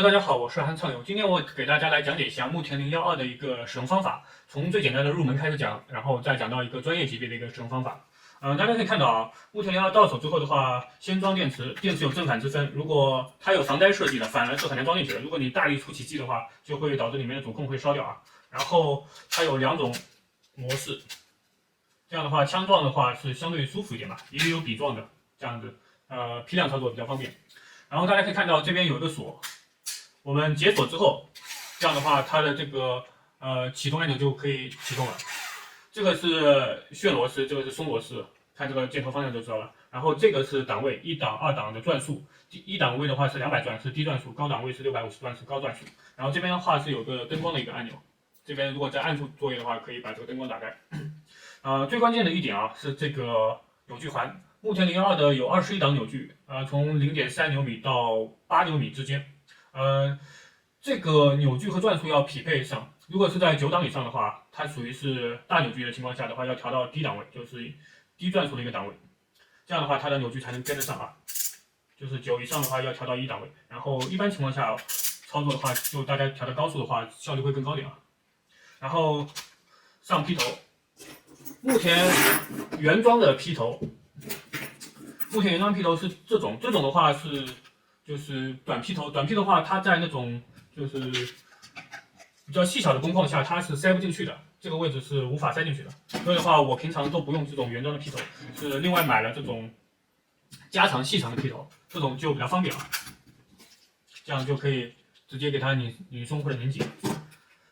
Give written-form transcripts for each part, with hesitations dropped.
Hello，大家好，我是韩畅友。今天我给大家来讲解一下牧田012的一个使用方法，从最简单的入门开始讲，然后再讲到一个专业级别的一个使用方法。大家可以看到啊，牧田012到手之后的话，先装电池，电池有正反之分。如果它有防呆设计的，反而是很难装进去的。如果你大力出奇迹的话，就会导致里面的主控会烧掉啊。然后它有两种模式，这样的话枪撞的话是相对舒服一点吧，也有笔撞的这样子，批量操作比较方便。然后大家可以看到这边有一个锁。我们解锁之后，这样的话，它的这个启动按钮就可以启动了。这个是旋螺丝，这个是松螺丝，看这个箭头方向就知道了。然后这个是档位，1档、2档的转速，一档位的话是200转，是低转速；高档位是650转，是高转速。然后这边的话是有个灯光的一个按钮，这边如果在暗处作业的话，可以把这个灯光打开。最关键的一点啊是这个扭矩环，牧田012的有21档扭矩，从0.3牛米到8牛米之间。这个扭矩和转速要匹配上。如果是在9档以上的话，它属于是大扭矩的情况下的话，要调到低档位，就是低转速的一个档位。这样的话，它的扭矩才能跟得上啊。就是9以上的话要调到1档位，然后一般情况下操作的话，就大家调到高速的话，效率会更高点啊。然后上劈头，牧田原装的劈头，牧田原装劈头是这种的话是。就是短劈头，短劈的话，它在那种就是比较细小的工况下，它是塞不进去的，这个位置是无法塞进去的。所以的话，我平常都不用这种原装的劈头，是另外买了这种加长细长的劈头，这种就比较方便了。这样就可以直接给它拧松或者拧紧。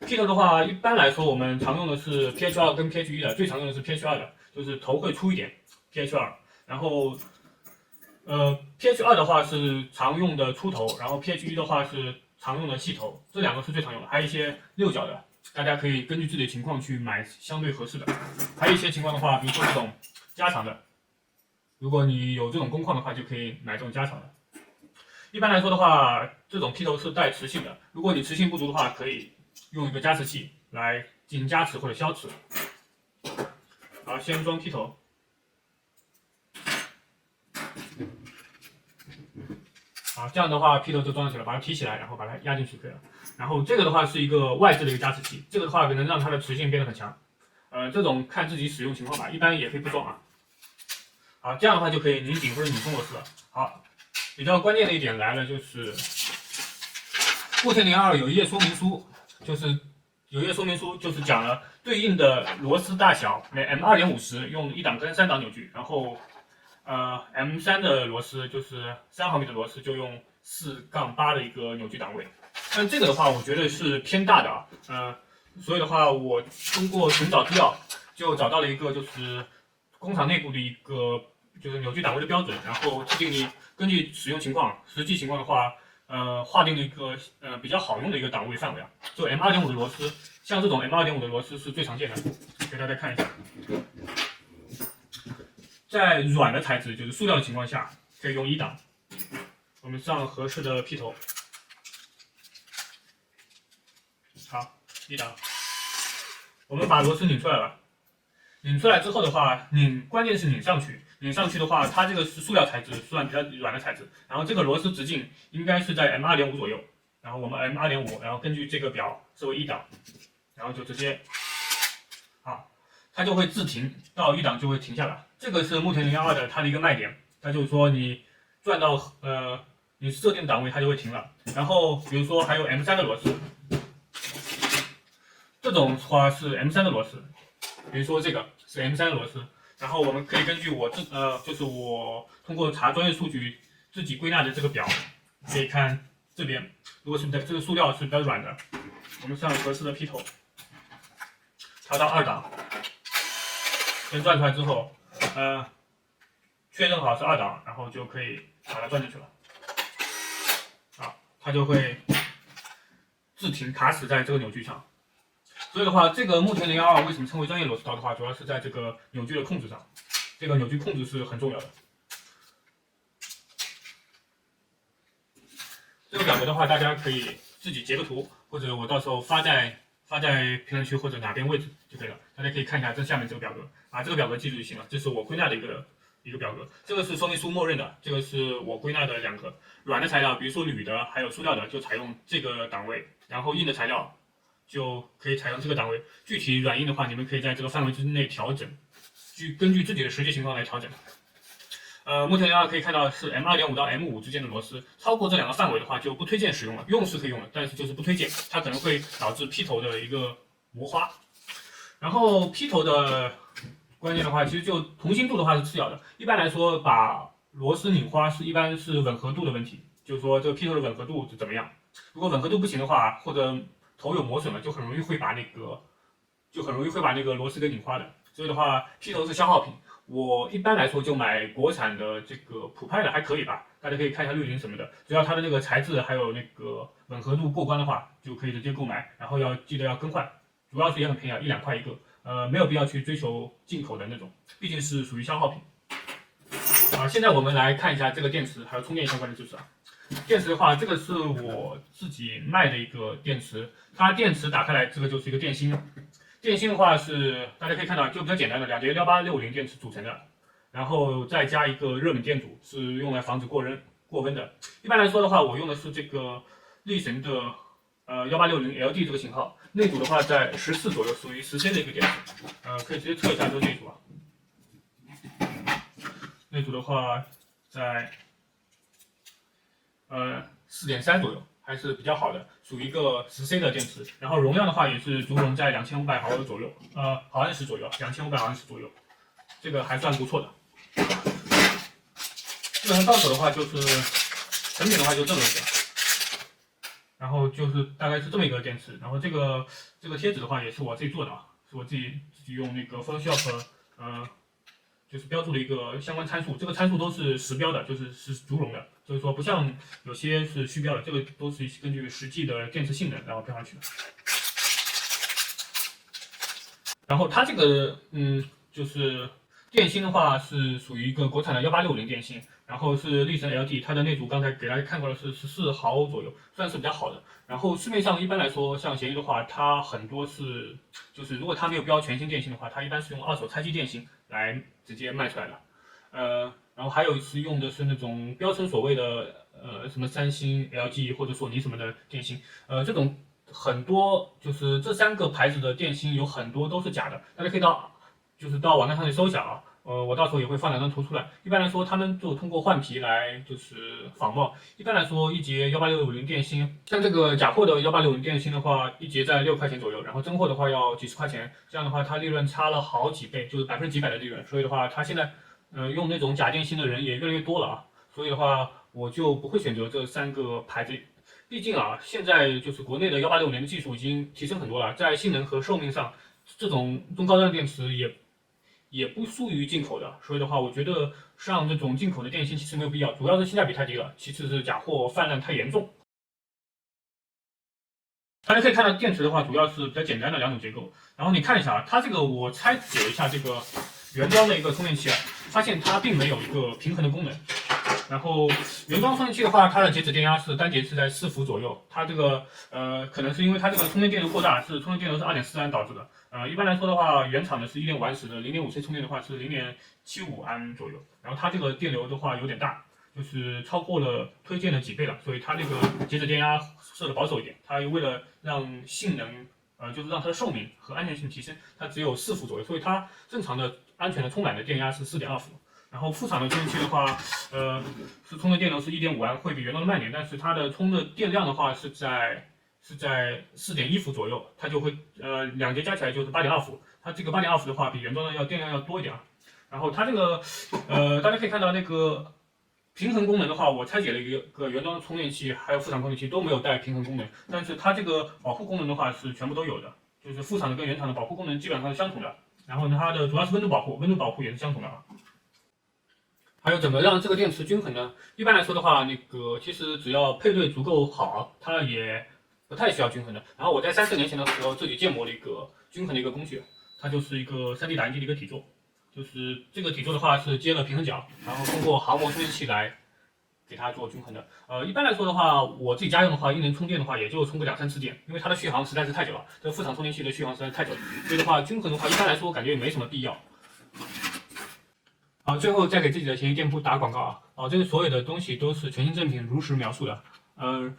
劈头的话，一般来说我们常用的是 PH2 跟 PH1 的，最常用的是 PH2 的，就是头会粗一点 PH2，然后。PH2 的话是常用的粗头，然后 PH1 的话是常用的细头，这两个是最常用的。还有一些6角的，大家可以根据自己的情况去买相对合适的。还有一些情况的话，比如说这种加长的，如果你有这种工况的话，就可以买这种加长的。一般来说的话，这种劈头是带磁性的，如果你磁性不足的话，可以用一个加磁器来进行加磁或者消磁。好，先装劈头。这样的话劈头就装上去了，把它提起来，然后把它压进去就可以了。然后这个的话是一个外置的一个加磁器，这个的话能让它的磁性变得很强。这种看自己使用情况吧，一般也可以不装啊。好，这样的话就可以拧紧或者拧松螺丝了。好，比较关键的一点来了，就是牧田012有一页说明书，就是讲了对应的螺丝大小，每 M2.50 用1档跟3档扭矩，然后。M3 的螺丝就是3毫米的螺丝，就用4-8的一个扭矩档位。但这个的话，我觉得是偏大的啊。所以的话，我通过寻找资料，就找到了一个就是工厂内部的一个就是扭矩档位的标准，然后制定你根据使用情况、实际情况的话，划定了一个比较好用的一个档位范围啊。就 M2.5 的螺丝，像这种 M2.5 的螺丝是最常见的，给大家看一下。在软的材质，就是塑料的情况下，可以用1档。我们上合适的劈头，好，1档。我们把螺丝拧出来了，拧出来之后的话，关键是拧上去。拧上去的话，它这个是塑料材质，算比较软的材质。然后这个螺丝直径应该是在 M2.5 左右。然后我们 M2.5，然后根据这个表设为1档，然后就直接，好，它就会自停，到1档就会停下来。这个是牧田012的它的一个卖点，它就是说你转到你设定档位它就会停了。然后比如说还有 M3 的螺丝，这种的话是 M3 的螺丝，比如说这个是 M3 的螺丝。然后我们可以根据就是我通过查专业数据自己归纳的这个表，可以看这边，如果是这个塑料是比较软的，我们上合适的劈头，调到2档，先转出来之后。确认好是2档，然后就可以把它转进去了。它就会自停卡死在这个扭矩上。所以的话，这个牧田012为什么称为专业螺丝刀的话，主要是在这个扭矩的控制上，这个扭矩控制是很重要的。这个表格的话，大家可以自己截个图，或者我到时候发在评论区或者哪边位置就可以了。大家可以看一下这下面这个表格，把这个表格记住就行了。这是我归纳的一个一个表格。这个是说明书默认的，这个是我归纳的两个软的材料，比如说铝的，还有塑料的，就采用这个档位，然后硬的材料就可以采用这个档位。具体软硬的话，你们可以在这个范围之内调整，根据自己的实际情况来调整。木田02可以看到是 M2.5 到 M5 之间的螺丝，超过这两个范围的话就不推荐使用了。用是可以用的，但是就是不推荐，它可能会导致劈头的一个磨花。然后劈头的关键的话，其实就同心度的话是次要的。一般来说，把螺丝拧花一般是吻合度的问题，就是说这个劈头的吻合度是怎么样。如果吻合度不行的话，或者头有磨损了，就很容易会把那个螺丝给拧花的。所以的话，劈头是消耗品。我一般来说就买国产的这个普派的还可以吧，大家可以看一下绿林什么的，只要它的那个材质还有那个吻合度过关的话，就可以直接购买。然后记得要更换，主要是也很便宜，1-2块一个，没有必要去追求进口的那种，毕竟是属于消耗品。现在我们来看一下这个电池还有充电相关的知识啊。电池的话，这个是我自己卖的一个电池，它电池打开来，这个就是一个电芯。电芯的话是大家可以看到就比较简单的2节18650电池组成的，然后再加一个热锰电阻，是用来防止过温的。一般来说的话，我用的是这个力神的1860LD 这个型号，内阻的话在14左右，属于10C 的一个电池。可以直接测一下这个内阻啊。内阻的话在4.3左右，还是比较好的，属于一个10C 的电池。然后容量的话也是足容在2500毫安左右，2500毫安时左右，这个还算不错的。基本上到手的话就是成品的话就这么一个，然后就是大概是这么一个电池。然后这个贴纸的话也是我自己做的啊，是我自己用那个 Photoshop 就是标注的一个相关参数，这个参数都是实标的，是足容的，就是说不像有些是虚标的，这个都是根据实际的电池性能然后标上去的。然后它这个就是电芯的话是属于一个国产的1860电芯，然后是力神 LD， 它的内阻刚才给大家看过的是14毫左右，算是比较好的。然后市面上一般来说，像闲鱼的话，它很多是就是如果它没有标全新电芯的话，它一般是用二手拆机电芯来直接卖出来的。然后还有是用的是那种标称所谓的什么三星、LG 或者索尼什么的电芯，这种很多就是这3个牌子的电芯有很多都是假的，大家可以到网站上去搜一下啊。我到时候也会放2张图出来。一般来说，他们就通过换皮来就是仿冒。一般来说，一节18650电芯，像这个假货的18650电芯的话，一节在6块钱左右，然后真货的话要几十块钱。这样的话，它利润差了好几倍，就是几百的利润。所以的话，它现在用那种假电芯的人也越来越多了啊。所以的话，我就不会选择这3个牌子。毕竟啊，现在就是国内的18650的技术已经提升很多了，在性能和寿命上，这种中高端的电池也不输于进口的，所以的话，我觉得上这种进口的电芯其实没有必要，主要是性价比太低了，其次是假货泛滥太严重。大家可以看到电池的话，主要是比较简单的2种结构。然后你看一下啊，它这个我拆解了一下这个原装的一个充电器啊，发现它并没有一个平衡的功能。然后原装充电器的话，它的截止电压是单节是在4伏左右。它这个可能是因为它这个充电电流过大，是充电电流是2.4安导致的。一般来说的话，原厂的是1.5安时的，0.5C 充电的话是0.75安左右。然后它这个电流的话有点大，就是超过了推荐的几倍了，所以它这个截止电压设的保守一点。它为了让性能就是让它的寿命和安全性提升，它只有4伏左右，所以它正常的安全的充满的电压是4.2伏。然后副厂的充电器的话，是充的电流是1.5安，会比原装的慢点，但是它的充的电量的话是在4.1伏左右，它就会2节加起来就是8.2伏，它这个8.2伏的话比原装的电量要多一点啊。然后它这个大家可以看到那个平衡功能的话，我拆解了一个原装充电器还有副厂充电器都没有带平衡功能，但是它这个保护功能的话是全部都有的，就是副厂的跟原厂的保护功能基本上是相同的。然后呢，它的主要是温度保护也是相同的啊。还有怎么让这个电池均衡呢？一般来说的话，其实只要配对足够好，它也不太需要均衡的。然后我在3、4年前的时候自己建模了一个均衡的一个工具，它就是一个3D 打印机的一个底座，就是这个底座的话是接了平衡角，然后通过毫模充电器来给它做均衡的。一般来说的话，我自己家用的话，一年充电的话也就充个2、3次电，因为它的续航实在是太久了，这个副厂充电器的续航实在是太久了，所以的话均衡的话，一般来说我感觉也没什么必要。好，最后再给自己的闲鱼店铺打广告啊！这个所有的东西都是全新正品，如实描述的。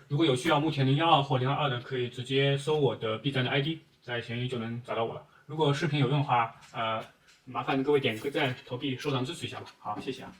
如果有需要木田012或022的，可以直接搜我的 B 站的 ID，在闲鱼就能找到我了。如果视频有用的话，麻烦各位点个赞、投币、收藏支持一下吧。好，谢谢啊。